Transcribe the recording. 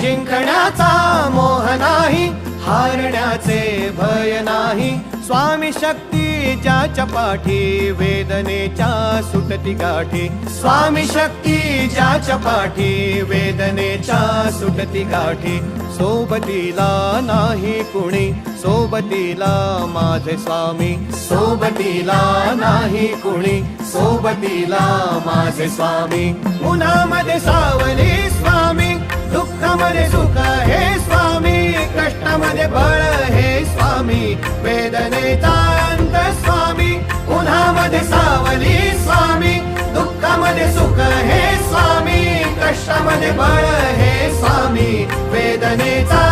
जिंकण्याचा मोह नाही, हारण्याचे भय नाही. स्वामी शक्ती ज्याच्या पाठी, वेदनेच्या सुटती गाठी. स्वामी शक्ती ज्याच्या पाठी, वेदनेच्या सुटती गाठी. सोबतीला नाही कुणी, सोबतीला माझे स्वामी. सोबतीला नाही कुणी, सोबतीला माझे स्वामी. उन्हामध्ये सावली स्वामी, दुःखामध्ये सुख हे स्वामी. कष्टामध्ये बळ हे स्वामी, वेदनेचा अंत स्वामी. उन्हामध्ये सावली स्वामी, दुःखामध्ये सुख हे स्वामी. कष्टामध्ये बळ हे स्वामी, वेदनेचा